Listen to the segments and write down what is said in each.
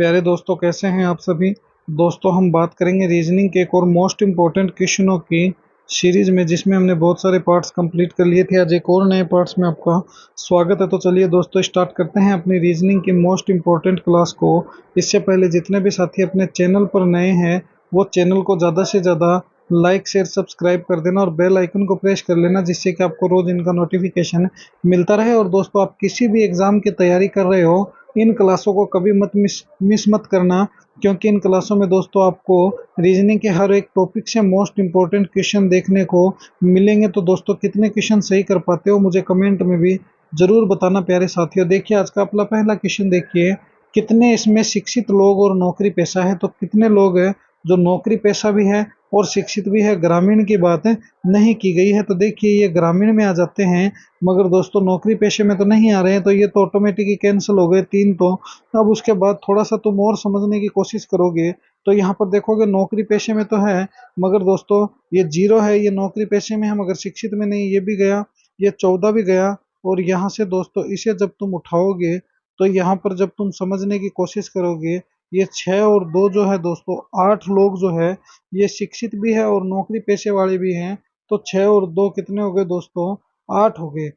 प्यारे दोस्तों, कैसे हैं आप सभी। दोस्तों, हम बात करेंगे रीजनिंग के एक और मोस्ट इम्पोर्टेंट क्वेश्चनों की सीरीज में, जिसमें हमने बहुत सारे पार्ट्स कंप्लीट कर लिए थे। आज एक और नए पार्ट्स में आपका स्वागत है। तो चलिए दोस्तों, स्टार्ट करते हैं अपनी रीजनिंग की मोस्ट इम्पोर्टेंट क्लास को। इससे पहले जितने भी साथी अपने चैनल पर नए हैं, वो चैनल को ज़्यादा से ज़्यादा लाइक शेयर सब्सक्राइब कर देना और बेल आइकन को प्रेस कर लेना, जिससे कि आपको रोज इनका नोटिफिकेशन मिलता रहे। और दोस्तों, आप किसी भी एग्जाम की तैयारी कर रहे हो, इन क्लासों को कभी मत मिस मत करना, क्योंकि इन क्लासों में दोस्तों आपको रीजनिंग के हर एक टॉपिक से मोस्ट इंपॉर्टेंट क्वेश्चन देखने को मिलेंगे। तो दोस्तों, कितने क्वेश्चन सही कर पाते हो मुझे कमेंट में भी जरूर बताना प्यारे साथियों। देखिए, आज का अपना पहला क्वेश्चन देखिए, कितने इसमें शिक्षित लोग और नौकरी पेशा है। तो कितने लोग हैं जो नौकरी पेशा भी है और शिक्षित भी है। ग्रामीण की बात नहीं की गई है। तो देखिए, ये ग्रामीण में आ जाते हैं, मगर दोस्तों नौकरी पेशे में तो नहीं आ रहे हैं। तो ये तो ऑटोमेटिकली कैंसिल हो गए तीन। तो अब उसके बाद थोड़ा सा तुम और समझने की कोशिश करोगे तो यहाँ पर देखोगे नौकरी पेशे में तो है, मगर दोस्तों ये जीरो है। ये नौकरी पेशे में है मगर शिक्षित में नहीं, ये भी गया, ये 14 भी गया। और यहाँ से दोस्तों इसे जब तुम उठाओगे तो यहाँ पर जब तुम समझने की कोशिश करोगे, ये 6 और 2 जो है दोस्तों 8 लोग जो है, ये शिक्षित भी है और नौकरी पेशे वाले भी हैं। तो 6 और 2 कितने हो गए दोस्तों, 8 हो गए।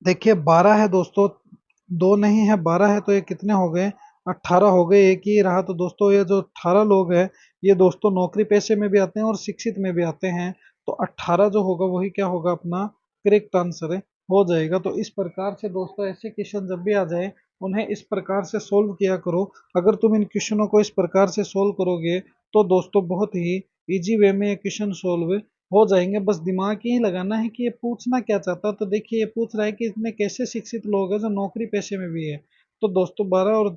देखिए 12 है दोस्तों, दो नहीं है, 12 है। तो ये कितने हो गए, 18 हो गए। एक ही रहा। तो दोस्तों ये जो 18 लोग हैं, ये दोस्तों नौकरी पेशे में भी आते हैं और शिक्षित में भी आते हैं। तो 18 जो होगा वही क्या होगा, अपना करेक्ट आंसर हो जाएगा। तो इस प्रकार से दोस्तों ऐसे क्वेश्चन जब भी आ जाए, उन्हें इस प्रकार से सोल्व किया करो। अगर तुम इन क्वेश्चनों को इस प्रकार से सोल्व करोगे तो दोस्तों बहुत ही इजी वे में ये क्वेश्चन सोल्व हो जाएंगे। बस दिमाग ही लगाना है कि ये पूछना क्या चाहता है। तो देखिए, ये पूछ रहा है कि इतने कैसे शिक्षित लोग हैं जो नौकरी पेशे में भी है। तो दोस्तों 12 और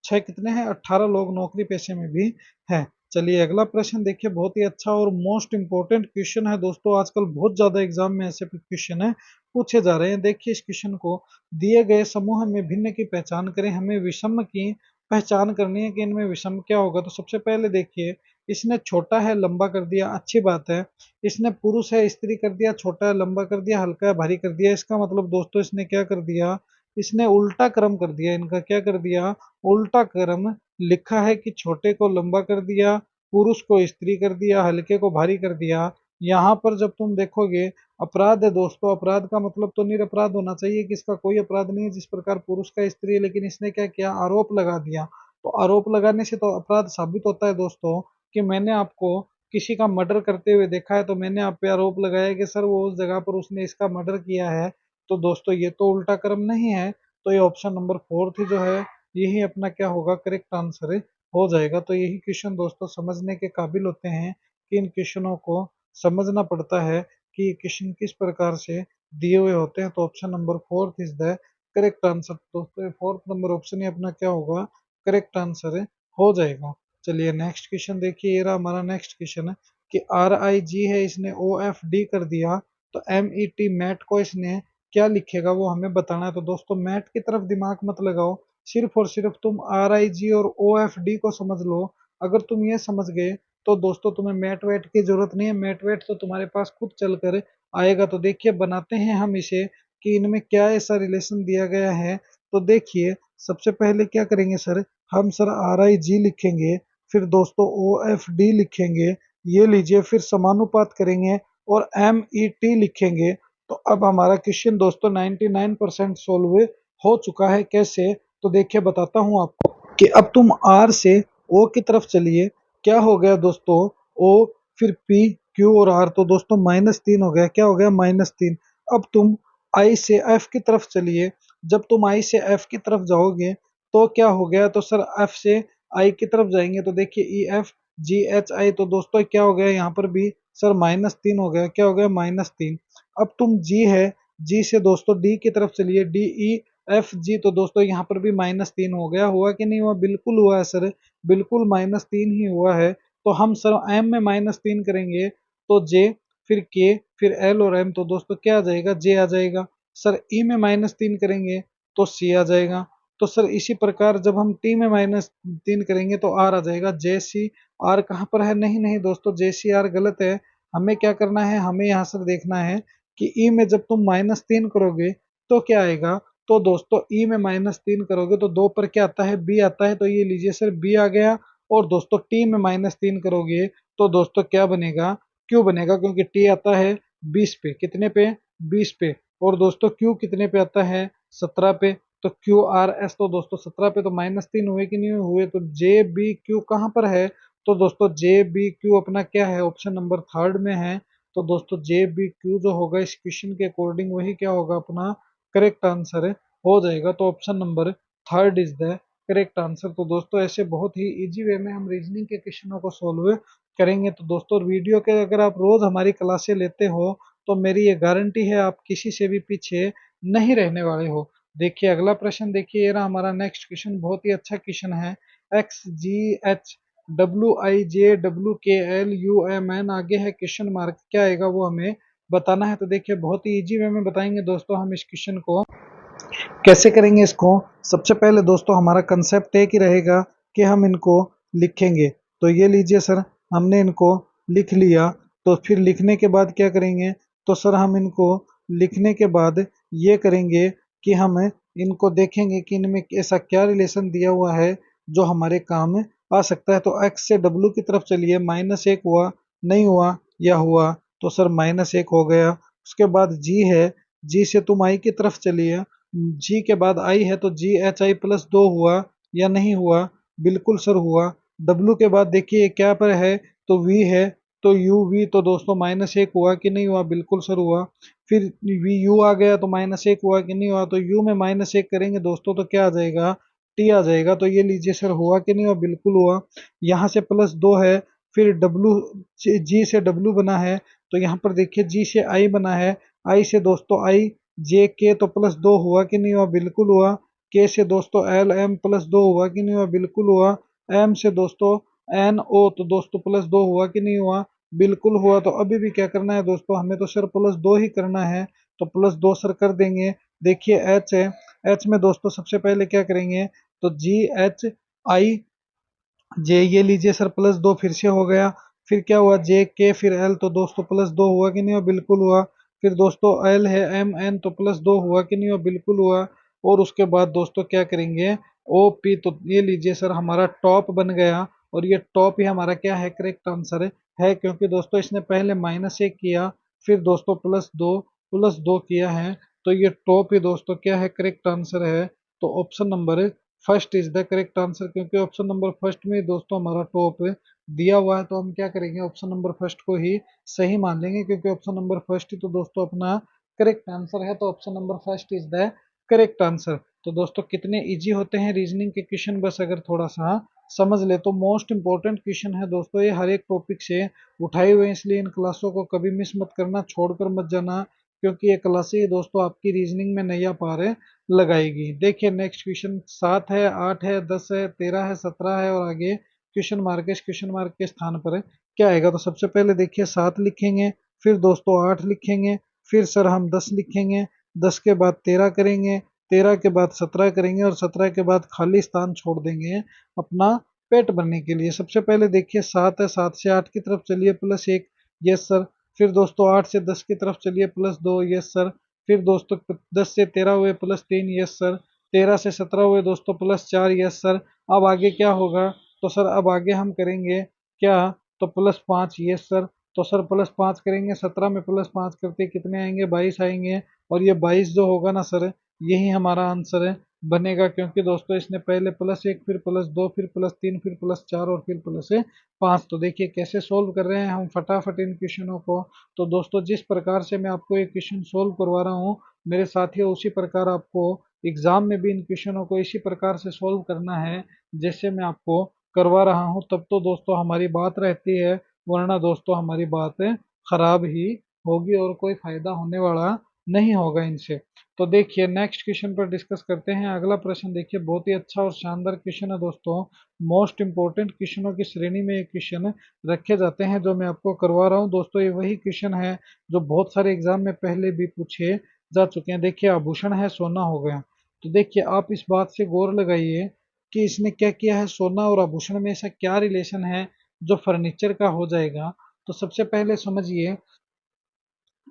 6 कितने हैं, 18 लोग नौकरी पेशे में भी हैं। चलिए अगला प्रश्न देखिए, बहुत ही अच्छा और मोस्ट इंपोर्टेंट क्वेश्चन है दोस्तों। आजकल बहुत ज्यादा एग्जाम में ऐसे क्वेश्चन है पूछे जा रहे हैं। देखिए इस क्वेश्चन को, दिए गए समूह में भिन्न की पहचान करें। हमें विषम की पहचान करनी है कि इनमें विषम क्या होगा। तो सबसे पहले देखिए, इसने छोटा है लंबा कर दिया, अच्छी बात है। इसने पुरुष है स्त्री कर दिया, छोटा है लंबा कर दिया, हल्का है भारी कर दिया। इसका मतलब दोस्तों इसने क्या कर दिया, इसने उल्टा क्रम कर दिया। इनका क्या कर दिया, उल्टा क्रम। लिखा है कि छोटे को लंबा कर दिया, पुरुष को स्त्री कर दिया, हल्के को भारी कर दिया। यहाँ पर जब तुम देखोगे, अपराध है दोस्तों। अपराध का मतलब तो निरपराध होना चाहिए कि इसका कोई अपराध नहीं है, जिस प्रकार पुरुष का स्त्री है। लेकिन इसने क्या किया, आरोप लगा दिया। तो आरोप लगाने से तो अपराध साबित होता है दोस्तों, कि मैंने आपको किसी का मर्डर करते हुए देखा है, तो मैंने आप पे आरोप लगाया कि सर वो उस जगह पर उसने इसका मर्डर किया है। तो दोस्तों ये तो उल्टा क्रम नहीं है। तो ये ऑप्शन नंबर 4 थी जो है, यही अपना क्या होगा, करेक्ट आंसर हो जाएगा। तो यही क्वेश्चन दोस्तों समझने के काबिल होते हैं, कि इन क्वेश्चनों को समझना पड़ता है कि ये क्वेश्चन किस प्रकार से दिए हुए होते हैं। तो option number 4 is the correct answer. दोस्तों 4th नंबर ऑप्शन ही अपना क्या होगा, करेक्ट आंसर हो जाएगा। चलिए नेक्स्ट क्वेश्चन देखिए, ये रहा हमारा नेक्स्ट क्वेश्चन है कि RIG है, इसने OFD कर दिया। तो MET मैट को इसने क्या लिखेगा, वो हमें बताना है। तो दोस्तों मैट की तरफ दिमाग मत लगाओ, सिर्फ और सिर्फ तुम RIG और OFD को समझ लो। अगर तुम ये समझ गए तो दोस्तों तुम्हें मैट वेट की जरूरत नहीं है। मैट वेट तो तुम्हारे पास खुद चल कर आएगा। तो देखिए बनाते हैं हम इसे, कि इनमें क्या ऐसा रिलेशन दिया गया है। तो देखिए सबसे पहले क्या करेंगे सर, हम सर RIG लिखेंगे, फिर दोस्तों OFD लिखेंगे, ये लीजिए, फिर समानुपात करेंगे और MET लिखेंगे। तो अब हमारा क्वेश्चन दोस्तों 99% सोल्व हो चुका है। कैसे, तो देखिए बताता हूँ आपको, कि अब तुम R से O की तरफ चलिए। क्या हो गया दोस्तों, O, फिर P, Q और R। तो दोस्तों -3 हो गया। क्या हो गया, -3। अब तुम I से F की तरफ चलिए। जब तुम I से F की तरफ जाओगे तो क्या हो गया, तो सर F से I की तरफ जाएंगे। तो देखिए EFGHI। तो दोस्तों क्या हो गया, यहाँ पर भी सर -3 हो गया। क्या हो गया, -3। अब तुम G है, G से दोस्तों D की तरफ चलिए, DEFG। तो दोस्तों यहाँ पर भी -3 हो गया। हुआ कि नहीं हुआ, बिल्कुल हुआ है सर, बिल्कुल -3 ही हुआ है। तो हम सर M में -3 करेंगे तो J, फिर K, फिर L और M। तो दोस्तों क्या आ जाएगा, J आ जाएगा। सर E में -3 करेंगे तो C आ जाएगा। तो सर इसी प्रकार जब हम T में -3 करेंगे तो R आ जाएगा। JCR कहाँ पर है, नहीं नहीं दोस्तों, JCR गलत है। हमें क्या करना है, हमें यहाँ सर देखना है कि E में जब तुम -3 करोगे तो क्या आएगा, तो दोस्तों ई में -3 करोगे तो 2 पर क्या आता है, बी आता है, तो ये लीजिए सर बी आ गया। और दोस्तों टी में -3 करोगे तो दोस्तों क्या बनेगा, क्यू बनेगा, क्योंकि टी आता है 20 पे, कितने पे, 20 पे। और दोस्तों क्यू कितने पे आता है, 17 पे। तो क्यू आर एस, तो दोस्तों 17 पे तो -3 हुए कि नहीं हुए, तो जे बी क्यू कहाँ पर है, तो दोस्तों जे बी क्यू अपना क्या है, ऑप्शन नंबर थर्ड में है। तो दोस्तों जे बी क्यू जो होगा इस क्वेश्चन के अकॉर्डिंग वही क्या होगा, अपना करेक्ट आंसर हो जाएगा। तो option number third is the correct answer. तो दोस्तों ऐसे बहुत ही इजी वे में हम रीजनिंग के क्वेश्चनों को सोल्व करेंगे। तो दोस्तों वीडियो के अगर आप रोज हमारी क्लासें लेते हो तो मेरी ये गारंटी है आप किसी से भी पीछे नहीं रहने वाले हो। देखिए अगला प्रश्न, देखिए ये रहा हमारा नेक्स्ट क्वेश्चन, बहुत ही अच्छा क्वेश्चन है। X ji H W I J W के एल यू एम एन, आगे है क्वेश्चन मार्क, क्या आएगा वो हमें बताना है। तो देखिए बहुत ही इजी वे में बताएंगे दोस्तों हम इस क्वेश्चन को कैसे करेंगे। इसको सबसे पहले दोस्तों हमारा कंसेप्ट एक ही रहेगा कि हम इनको लिखेंगे। तो ये लीजिए सर, हमने इनको लिख लिया। तो फिर लिखने के बाद क्या करेंगे, तो सर हम इनको लिखने के बाद ये करेंगे कि हम इनको देखेंगे कि इनमें ऐसा क्या रिलेशन दिया हुआ है जो हमारे काम आ सकता है। तो एक्स से डब्लू की तरफ चलिए, -1 हुआ, नहीं हुआ, या हुआ, तो सर -1 हो गया। उसके बाद जी है, जी से तुम आई की तरफ चलिए, जी के बाद आई है, तो जी एच आई +2 हुआ या नहीं हुआ, बिल्कुल सर हुआ। डब्लू के बाद देखिए क्या पर है, तो वी है, तो यू वी, तो दोस्तों -1 हुआ कि नहीं हुआ, बिल्कुल सर हुआ। फिर वी यू आ गया तो -1 हुआ कि नहीं हुआ, तो यू में -1 करेंगे दोस्तों तो क्या आ जाएगा, टी आ जाएगा। तो ये लीजिए सर हुआ कि नहीं हुआ, बिल्कुल हुआ। यहाँ से +2 है, फिर डब्लू, जी से डब्लू बना है, तो यहाँ पर देखिए जी से आई बना है, आई से दोस्तों आई, जे के तो +2 हुआ कि नहीं हुआ, बिल्कुल हुआ। के से दोस्तों एल एम +2 हुआ कि नहीं हुआ, बिल्कुल हुआ। एम से दोस्तों एन ओ, तो दोस्तों +2 हुआ कि नहीं हुआ, बिल्कुल हुआ। तो अभी भी क्या करना है दोस्तों, हमें तो सर +2 ही करना है, तो +2 सर कर देंगे। देखिए एच है, एच में दोस्तों सबसे पहले क्या करेंगे, तो जी एच आई जे, ये लीजिए सर +2 फिर से हो गया। फिर क्या हुआ, जे के फिर एल, तो दोस्तों +2 हुआ कि नहीं हुआ, बिल्कुल हुआ। फिर दोस्तों एल है एम एन, तो +2 हुआ कि नहीं हुआ, बिल्कुल हुआ। और उसके बाद दोस्तों क्या करेंगे, ओ पी, तो ये लीजिए सर हमारा टॉप बन गया। और ये टॉप ही हमारा क्या है, करेक्ट आंसर है, क्योंकि दोस्तों इसने पहले -1 किया, फिर दोस्तों +2 किया है, तो ये टॉप ही दोस्तों क्या है, करेक्ट आंसर है। तो option number first is the correct answer, क्योंकि ऑप्शन नंबर फर्स्ट में दोस्तों हमारा टॉप दिया हुआ है, तो हम क्या करेंगे, ऑप्शन नंबर फर्स्ट को ही सही मान लेंगे, क्योंकि ऑप्शन नंबर फर्स्ट ही तो दोस्तों अपना करेक्ट आंसर है। तो option number first is the correct answer. तो दोस्तों कितने इजी होते हैं रीजनिंग के क्वेश्चन, बस अगर थोड़ा सा समझ ले तो मोस्ट इंपॉर्टेंट क्वेश्चन है दोस्तों, ये हर एक टॉपिक से उठाए हुए हैं, इसलिए इन क्लासों को कभी मिस मत करना, छोड़कर मत जाना, क्योंकि ये क्लासें दोस्तों आपकी रीजनिंग में नैया पार लगाएगी। देखिए नेक्स्ट क्वेश्चन, 7 है, 8 है, 10 है, 13 है, 17 है, और आगे क्वेश्चन मार्क है। इस क्वेश्चन मार्क के स्थान पर क्या आएगा, तो सबसे पहले देखिए 7 लिखेंगे, फिर दोस्तों 8 लिखेंगे, फिर सर हम 10 लिखेंगे, 10 के बाद 13 करेंगे, 13 के बाद 17 करेंगे, और 17 के बाद खाली स्थान छोड़ देंगे अपना पेट भरने के लिए। सबसे पहले देखिए 7 है, 7 से 8 की तरफ चलिए +1, यस सर। फिर दोस्तों 8 से 10 की तरफ चलिए +2, यस सर। फिर दोस्तों 10 से 13 हुए +3, यस सर। 13 से 17 हुए दोस्तों +4, यस सर। अब आगे क्या होगा, तो सर अब आगे हम करेंगे क्या, तो +5, यस सर। तो सर +5 करेंगे, 17 में +5 करते कितने आएंगे, 22 आएंगे। और ये 22 जो होगा ना सर, यही हमारा आंसर बनेगा, क्योंकि दोस्तों इसने पहले +1, फिर +2, फिर +3, फिर +4 और फिर +5। तो देखिए कैसे सोल्व कर रहे हैं हम फटाफट इन क्वेश्चनों को। तो दोस्तों जिस प्रकार से मैं आपको ये क्वेश्चन सोल्व करवा रहा हूँ मेरे साथियों, उसी प्रकार आपको एग्जाम में भी इन क्वेश्चनों को इसी प्रकार से सोल्व करना है जैसे मैं आपको करवा रहा हूँ, तब तो दोस्तों हमारी बात रहती है, वरना दोस्तों हमारी बात खराब ही होगी और कोई फायदा होने वाला नहीं होगा इनसे। तो देखिए नेक्स्ट क्वेश्चन पर डिस्कस करते हैं। अगला प्रश्न देखिए बहुत ही अच्छा और शानदार क्वेश्चन है दोस्तों, मोस्ट इंपोर्टेंट क्वेश्चनों की श्रेणी में ये क्वेश्चन रखे जाते हैं जो मैं आपको करवा रहा हूँ दोस्तों। ये वही क्वेश्चन है जो बहुत सारे एग्जाम में पहले भी पूछे जा चुके हैं। देखिए आभूषण है, सोना हो गया, तो देखिए आप इस बात से गौर लगाइए कि इसने क्या किया है, सोना और आभूषण में ऐसा क्या रिलेशन है जो फर्नीचर का हो जाएगा। तो सबसे पहले समझिए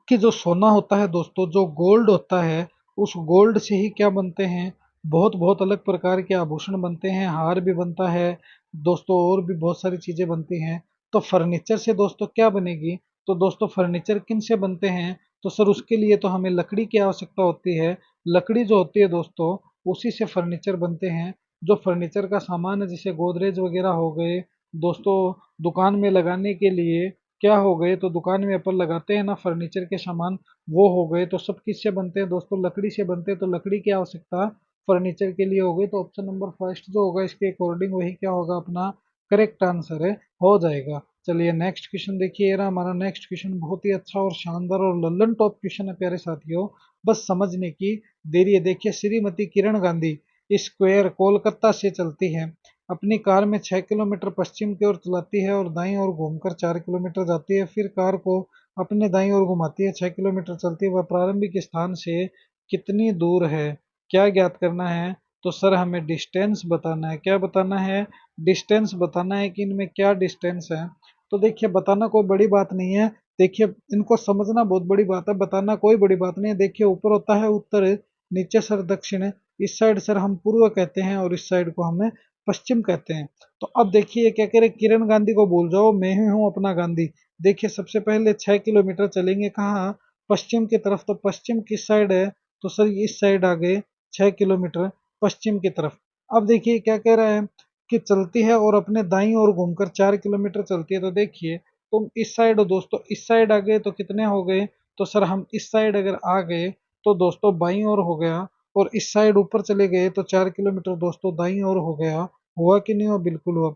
कि जो सोना होता है दोस्तों, जो गोल्ड होता है उस गोल्ड से ही क्या बनते हैं, बहुत बहुत अलग प्रकार के आभूषण बनते हैं, हार भी बनता है दोस्तों, और भी बहुत सारी चीजें बनती हैं। तो फर्नीचर से दोस्तों क्या बनेगी, तो दोस्तों फर्नीचर किन से बनते हैं, तो सर उसके लिए तो हमें लकड़ी की आवश्यकता होती है। लकड़ी जो होती है दोस्तों, उसी से फर्नीचर बनते हैं। जो फर्नीचर का सामान है, जैसे गोदरेज वगैरह हो गए दोस्तों, दुकान में लगाने के लिए क्या हो गए, तो दुकान में अपन लगाते हैं ना फर्नीचर के सामान, वो हो गए। तो सब किससे बनते हैं दोस्तों, लकड़ी से बनते हैं। तो लकड़ी की आवश्यकता फर्नीचर के लिए हो गई। तो ऑप्शन नंबर फर्स्ट जो होगा इसके अकॉर्डिंग वही क्या होगा, अपना करेक्ट आंसर है, हो जाएगा। चलिए नेक्स्ट क्वेश्चन देखिए, रहा हमारा नेक्स्ट क्वेश्चन बहुत ही अच्छा और शानदार और लल्लन टॉप क्वेश्चन है प्यारे साथियों, बस समझने की देरी है। देखिए, श्रीमती किरण गांधी स्क्वायर कोलकाता से चलती है, अपनी कार में 6 किलोमीटर पश्चिम की ओर चलाती है और दाईं ओर घूमकर 4 किलोमीटर जाती है, फिर कार को अपने दाईं ओर घुमाती है, 6 किलोमीटर चलती है। वह प्रारंभिक स्थान से कितनी दूर है, क्या ज्ञात करना है, तो सर हमें डिस्टेंस बताना है। क्या बताना है, डिस्टेंस बताना है कि इनमें क्या डिस्टेंस है। तो देखिए, बताना कोई बड़ी बात नहीं है, देखिए इनको समझना बहुत बड़ी बात है, बताना कोई बड़ी बात नहीं है। देखिए, ऊपर होता है उत्तर, नीचे सर दक्षिण, इस साइड सर हम पूर्व कहते हैं और इस साइड को हमें पश्चिम कहते हैं। तो अब देखिए क्या कह रहे, किरण गांधी को भूल जाओ, मैं ही हूँ अपना गांधी। देखिए, सबसे पहले 6 किलोमीटर चलेंगे कहाँ, पश्चिम की तरफ। तो पश्चिम किस साइड है, तो सर इस साइड आ गए 6 किलोमीटर पश्चिम की तरफ। अब देखिए क्या कह रहा है कि चलती है और अपने दाईं ओर घूमकर 4 किलोमीटर चलती है। तो देखिए, तुम इस साइड हो दोस्तों, इस साइड आ गए तो कितने हो गए, तो सर हम इस साइड अगर आ गए तो दोस्तों बाईं ओर हो गया, और इस साइड ऊपर चले गए तो 4 किलोमीटर दोस्तों दाईं ओर हो गया। हुआ कि नहीं हुआ, बिल्कुल हुआ।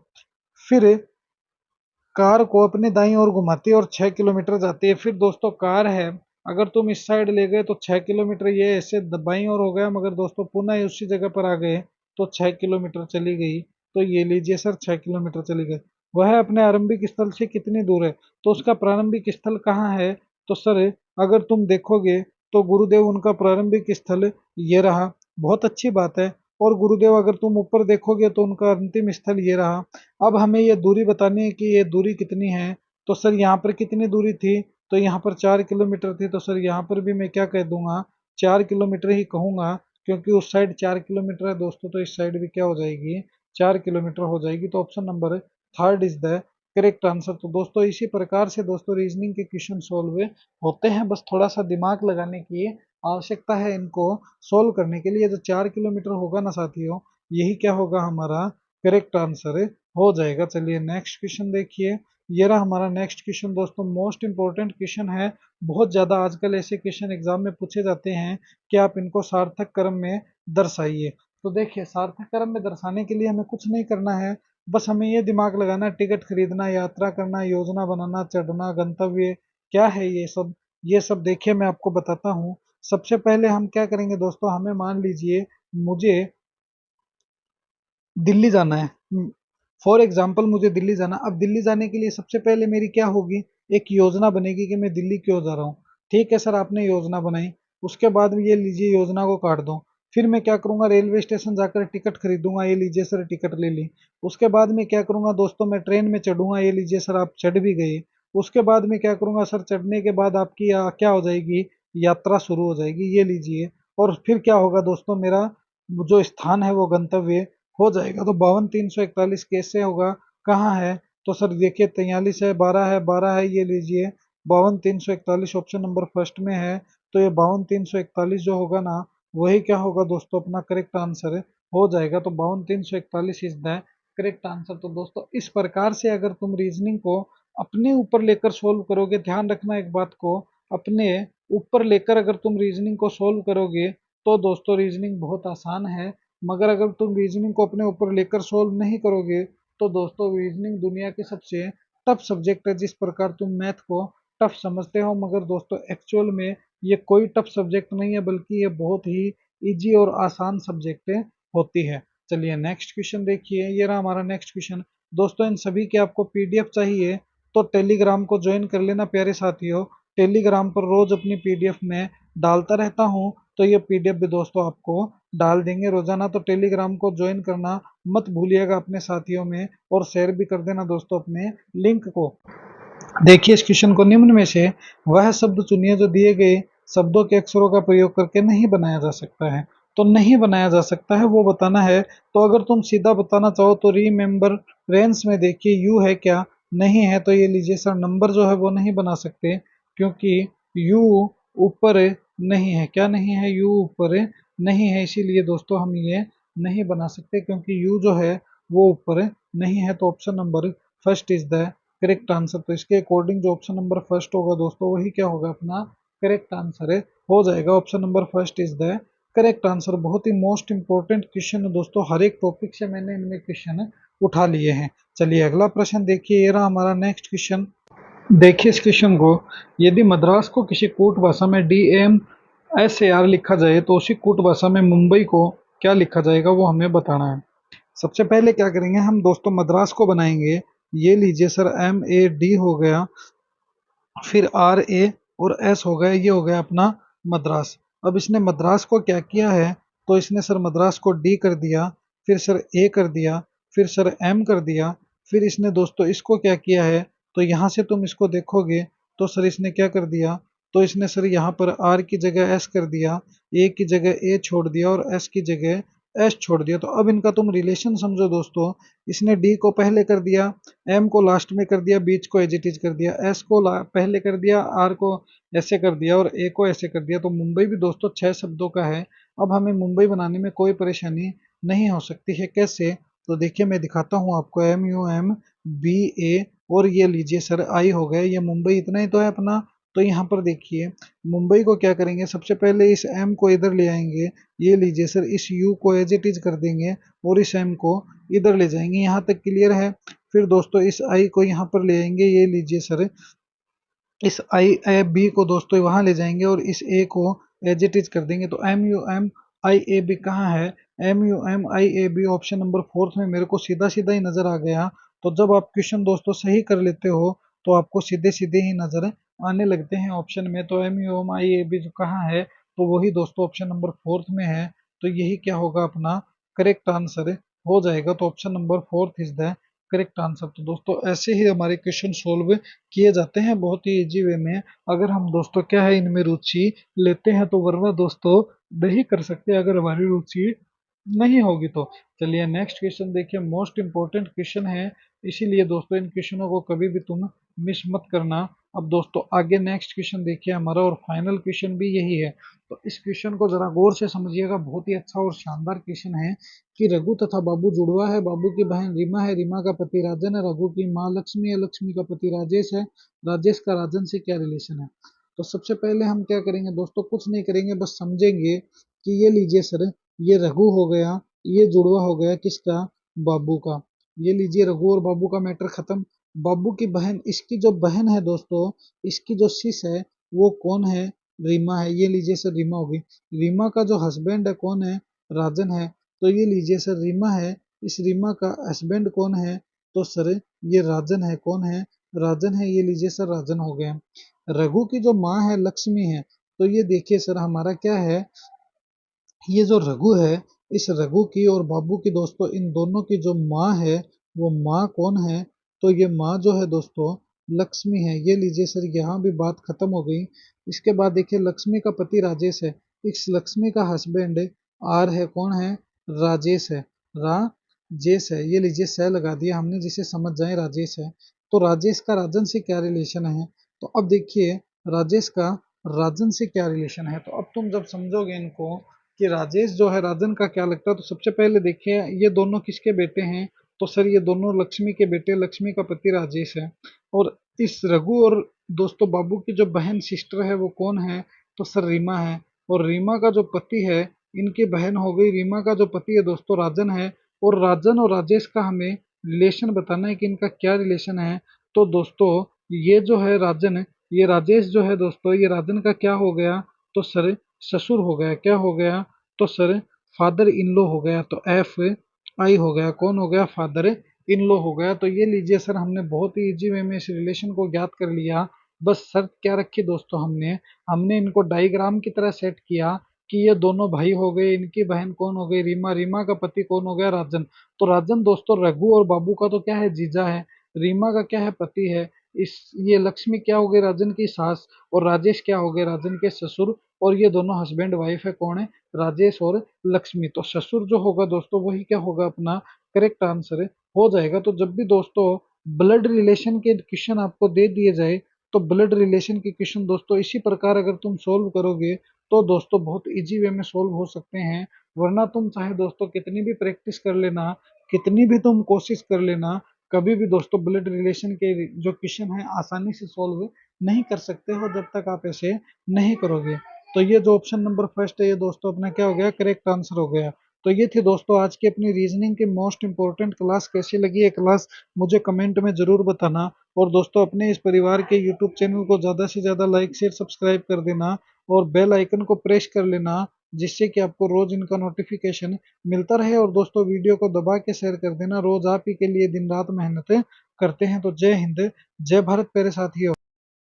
फिर कार को अपने दाईं ओर घुमाती है और 6 किलोमीटर जाती है। फिर दोस्तों कार है, अगर तुम इस साइड ले गए तो 6 किलोमीटर ये ऐसे बाईं ओर हो गया, मगर दोस्तों पुनः उसी जगह पर आ गए तो 6 किलोमीटर चली गई। तो ये लीजिए सर, 6 किलोमीटर चली गई। वह अपने आरंभिक स्थल से कितनी दूर है, तो उसका प्रारंभिक स्थल कहाँ है, तो सर अगर तुम देखोगे तो गुरुदेव उनका प्रारंभिक स्थल ये रहा, बहुत अच्छी बात है। और गुरुदेव अगर तुम ऊपर देखोगे तो उनका अंतिम स्थल ये रहा। अब हमें ये दूरी बतानी है कि ये दूरी कितनी है, तो सर यहाँ पर कितनी दूरी थी, तो यहाँ पर 4 किलोमीटर थी। तो सर यहाँ पर भी मैं क्या कह दूंगा, 4 किलोमीटर ही कहूंगा, क्योंकि उस साइड 4 किलोमीटर है दोस्तों, तो इस साइड भी क्या हो जाएगी, 4 किलोमीटर हो जाएगी। तो option number third is the correct answer. तो दोस्तों इसी प्रकार से दोस्तों रीजनिंग के क्वेश्चन सोल्व होते हैं, बस थोड़ा सा दिमाग लगाने की आवश्यकता है इनको सोल्व करने के लिए। जो 4 किलोमीटर होगा ना साथियों, यही क्या होगा, हमारा करेक्ट आंसर हो जाएगा। चलिए नेक्स्ट क्वेश्चन देखिए, ये रहा हमारा नेक्स्ट क्वेश्चन दोस्तों, मोस्ट इंपॉर्टेंट क्वेश्चन है। बहुत ज्यादा आजकल ऐसे क्वेश्चन एग्जाम में पूछे जाते हैं कि आप इनको सार्थक क्रम में दर्शाइए। तो देखिए, सार्थक क्रम में दर्शाने के लिए हमें कुछ नहीं करना है, बस हमें ये दिमाग लगाना, टिकट खरीदना, यात्रा करना, योजना बनाना, चढ़ना, गंतव्य क्या है ये सब, ये सब देखिए मैं आपको बताता हूँ। सबसे पहले हम क्या करेंगे दोस्तों, हमें मान लीजिए मुझे दिल्ली जाना है, फॉर एग्जाम्पल मुझे दिल्ली जाना। अब दिल्ली जाने के लिए सबसे पहले मेरी क्या होगी, एक योजना बनेगी कि मैं दिल्ली क्यों जा रहा हूँ। ठीक है सर, आपने योजना बनाई, उसके बाद ये लीजिए योजना को काट दो। फिर मैं क्या करूंगा, रेलवे स्टेशन जाकर टिकट खरीदूंगा, ये लीजिए सर टिकट ले ली। उसके बाद मैं क्या करूंगा दोस्तों, मैं ट्रेन में चढ़ूंगा, ये लीजिए सर आप चढ़ भी गए। उसके बाद मैं क्या करूंगा सर, चढ़ने के बाद आपकी क्या हो जाएगी, यात्रा शुरू हो जाएगी, ये लीजिए। और फिर क्या होगा दोस्तों, मेरा जो स्थान है वो गंतव्य हो जाएगा। तो 52,341 कैसे होगा, कहाँ है, तो सर देखिए 43 है, 12 है, 12 है, ये लीजिए 52,341 ऑप्शन नंबर फर्स्ट में है। तो ये 52,341 जो होगा ना, वही क्या होगा दोस्तों, अपना करेक्ट आंसर हो जाएगा। तो 52,341 इज द करेक्ट आंसर। तो दोस्तों इस प्रकार से अगर तुम रीजनिंग को अपने ऊपर लेकर सोल्व करोगे, ध्यान रखना एक बात को, अपने ऊपर लेकर अगर तुम रीजनिंग को सोल्व करोगे तो दोस्तों रीजनिंग बहुत आसान है। मगर अगर तुम रीजनिंग को अपने ऊपर लेकर सोल्व नहीं करोगे तो दोस्तों रीजनिंग दुनिया के सबसे टफ सब्जेक्ट है। जिस प्रकार तुम मैथ को टफ समझते हो, मगर दोस्तों एक्चुअल में ये कोई टफ सब्जेक्ट नहीं है, बल्कि ये बहुत ही इजी और आसान सब्जेक्ट होती है। चलिए नेक्स्ट क्वेश्चन देखिए, ये रहा हमारा नेक्स्ट क्वेश्चन दोस्तों। इन सभी की आपको पीडीएफ चाहिए तो टेलीग्राम को ज्वाइन कर लेना प्यारे साथियों। टेलीग्राम पर रोज अपनी पीडीएफ में डालता रहता हूँ, तो ये पीडीएफ भी दोस्तों आपको डाल देंगे रोजाना। तो टेलीग्राम को ज्वाइन करना मत भूलिएगा अपने साथियों में, और शेयर भी कर देना दोस्तों अपने लिंक को। देखिए इस क्वेश्चन को, निम्न में से वह शब्द चुनिए जो दिए गए शब्दों के अक्षरों का प्रयोग करके नहीं बनाया जा सकता है। तो नहीं बनाया जा सकता है वो बताना है। तो अगर तुम सीधा बताना चाहो तो रिमेम्बर रेंस में देखिए यू है क्या, नहीं है, तो ये लीजिए सर नंबर जो है वो नहीं बना सकते, क्योंकि यू ऊपर नहीं है। क्या नहीं है? यू ऊपर नहीं है, इसीलिए दोस्तों हम ये नहीं बना सकते, क्योंकि यू जो है वो ऊपर नहीं है। तो option number first is the correct answer. तो इसके अकॉर्डिंग जो ऑप्शन नंबर फर्स्ट होगा दोस्तों वही क्या होगा, अपना करेक्ट आंसर है, हो जाएगा। Option number first is the correct answer. बहुत ही मोस्ट इंपॉर्टेंट क्वेश्चन है दोस्तों, हर एक टॉपिक से मैंने इनमें क्वेश्चन उठा लिए हैं। चलिए अगला प्रश्न देखिए, ये रहा हमारा नेक्स्ट क्वेश्चन। देखिए इस क्वेश्चन को, यदि मद्रास को किसी कूट भाषा में DMSAR लिखा जाए तो उसी कूट भाषा में मुंबई को क्या लिखा जाएगा, वो हमें बताना है। सबसे पहले क्या करेंगे हम दोस्तों, मद्रास को बनाएंगे। ये लीजिए सर MAD हो गया, फिर RA और S हो गया, ये हो गया अपना मद्रास। अब इसने मद्रास को क्या किया है, तो इसने सर मद्रास को D कर दिया, फिर सर A कर दिया, फिर सर M कर दिया, फिर इसने दोस्तों इसको क्या किया है, तो यहाँ से तुम इसको देखोगे तो सर इसने क्या कर दिया, तो इसने सर यहाँ पर R की जगह S कर दिया, A की जगह A छोड़ दिया और S की जगह S छोड़ दिया। तो अब इनका तुम रिलेशन समझो दोस्तों, इसने D को पहले कर दिया, M को लास्ट में कर दिया, बीच को एज इट इज कर दिया, S को पहले कर दिया, R को ऐसे कर दिया और A को ऐसे कर दिया। तो मुंबई भी दोस्तों 6 शब्दों का है। अब हमें मुंबई बनाने में कोई परेशानी नहीं हो सकती है। कैसे? तो देखिए मैं दिखाता हूँ आपको, MUMBA और ये लीजिए सर I हो गए, ये मुंबई इतना ही तो है अपना। तो यहाँ पर देखिए मुंबई को क्या करेंगे, सबसे पहले इस M को इधर ले आएंगे, ये लीजिए सर इस U को एज इट इज कर देंगे और इस M को इधर ले जाएंगे। यहाँ तक क्लियर है? फिर दोस्तों इस आई को यहाँ पर ले आएंगे, ये लीजिए सर इस IAB को दोस्तों वहां ले जाएंगे और इस A को एज इट इज कर देंगे। तो MUMIAB कहाँ है? MUMIAB ऑप्शन नंबर फोर्थ में मेरे को सीधा सीधा ही नजर आ गया। तो जब आप क्वेश्चन दोस्तों सही कर लेते हो तो आपको सीधे सीधे ही नजर आने लगते हैं ऑप्शन में। तो MUMIAB जो कहाँ है, तो वही दोस्तों ऑप्शन नंबर फोर्थ में है। तो यही क्या होगा, अपना करेक्ट आंसर हो जाएगा। तो option number fourth is the correct answer. तो दोस्तों ऐसे ही हमारे क्वेश्चन सोल्व किए जाते हैं बहुत ही इजी वे में, अगर हम दोस्तों क्या है इनमें रुचि लेते हैं तो, वरना दोस्तों नहीं कर सकते अगर हमारी रुचि नहीं होगी तो। चलिए नेक्स्ट क्वेश्चन देखिए, मोस्ट इंपॉर्टेंट क्वेश्चन है, इसीलिए दोस्तों इन क्वेश्चनों को कभी भी तुम मिस मत करना। अब दोस्तों आगे नेक्स्ट क्वेश्चन देखिए हमारा, और फाइनल क्वेश्चन भी यही है। तो इस क्वेश्चन को जरा गौर से समझिएगा, बहुत ही अच्छा और शानदार क्वेश्चन है कि रघु तथा बाबू जुड़वा है, बाबू की बहन रीमा है, रीमा का पति राजन है, रघु की माँ लक्ष्मी है, लक्ष्मी का पति राजेश है, राजेश का राजन से क्या रिलेशन है। तो सबसे पहले हम क्या करेंगे दोस्तों, कुछ नहीं करेंगे, बस समझेंगे कि ये लीजिए सर ये रघु हो गया, ये जुड़वा हो गया किसका, बाबू का। ये लीजिए रघु और बाबू का मैटर खत्म। बाबू की बहन, इसकी जो बहन है दोस्तों, इसकी जो सिस है वो कौन है, रीमा है। ये लीजिए सर रीमा होगी। रीमा का जो हस्बैंड है कौन है, राजन है। तो ये लीजिए सर रीमा है, इस रीमा का हस्बैंड कौन है, तो सर ये राजन है। कौन है, राजन है। ये लीजिए सर राजन हो गया। रघु की जो माँ है लक्ष्मी है। तो ये देखिए सर हमारा क्या है, ये जो रघु है, इस रघु की और बाबू की दोस्तों इन दोनों की जो माँ है वो माँ कौन है, तो ये माँ जो है दोस्तों लक्ष्मी है। ये लीजिए सर यहाँ भी बात खत्म हो गई। इसके बाद देखिए लक्ष्मी का पति राजेश है, इस लक्ष्मी का हस्बैंड आर है, कौन है, राजेश है। राजेश है, ये लीजिए सह लगा दिया हमने जिसे समझ जाए राजेश है। तो राजेश का राजन से क्या रिलेशन है, तो अब देखिए राजेश का राजन से क्या रिलेशन है। तो अब तुम जब समझोगे इनको कि राजेश जो है राजन का क्या लगता है, तो सबसे पहले देखिए ये दोनों किसके बेटे हैं, तो सर ये दोनों लक्ष्मी के बेटे, लक्ष्मी का पति राजेश है। और इस रघु और दोस्तों बाबू की जो बहन सिस्टर है वो कौन है, तो सर रीमा है। और रीमा का जो पति है, इनकी बहन हो गई, रीमा का जो पति है दोस्तों राजन है। और राजन और राजेश का हमें रिलेशन बताना है कि इनका क्या रिलेशन है। तो दोस्तों ये जो है राजन, ये राजेश जो है दोस्तों, ये राजन का क्या हो गया, तो सर ससुर हो गया। क्या हो गया, तो सर फादर इन लॉ हो गया। तो FI हो गया, कौन हो गया, फादर इन लॉ हो गया। तो ये लीजिए सर हमने बहुत ही इजी वे में इस रिलेशन को ज्ञात कर लिया। बस शर्त क्या रखी दोस्तों, हमने हमने इनको डायग्राम की तरह सेट किया कि ये दोनों भाई हो गए, इनकी बहन कौन हो गई, रीमा, रीमा का पति कौन हो गया, राजन। तो राजन दोस्तों रघु और बाबू का तो क्या है, जीजा है। रीमा का क्या है, पति है। इस ये लक्ष्मी क्या हो गए राजन की सास, और राजेश क्या हो गए राजन के ससुर, और ये दोनों हस्बैंड वाइफ है, कौन है, राजेश और लक्ष्मी। तो ससुर जो होगा दोस्तों वही क्या होगा, अपना करेक्ट आंसर हो जाएगा। तो जब भी दोस्तों ब्लड रिलेशन के क्वेश्चन आपको दे दिए जाए, तो ब्लड रिलेशन के क्वेश्चन दोस्तों इसी प्रकार अगर तुम सोल्व करोगे तो दोस्तों बहुत इजी वे में सोल्व हो सकते हैं। वरना तुम चाहे दोस्तों कितनी भी प्रैक्टिस कर लेना, कितनी भी तुम कोशिश कर लेना, कभी भी दोस्तों ब्लड रिलेशन के जो क्वेश्चन है आसानी से सोल्व नहीं कर सकते हो जब तक आप ऐसे नहीं करोगे। तो ये जो ऑप्शन नंबर फर्स्ट है ये दोस्तों अपना क्या हो गया, करेक्ट आंसर हो गया। तो ये थी दोस्तों आज की अपनी रीजनिंग की मोस्ट इंपॉर्टेंट क्लास। कैसी लगी ये क्लास मुझे कमेंट में जरूर बताना। और दोस्तों अपने इस परिवार के यूट्यूब चैनल को ज़्यादा से ज़्यादा लाइक शेयर सब्सक्राइब कर देना, और बेल आइकन को प्रेस कर लेना, जिससे कि आपको रोज इनका नोटिफिकेशन मिलता रहे। और दोस्तों वीडियो को दबा के शेयर कर देना, रोज आप ही के लिए दिन रात मेहनत करते हैं। तो जय हिंद, जय भारत प्यारे साथियों।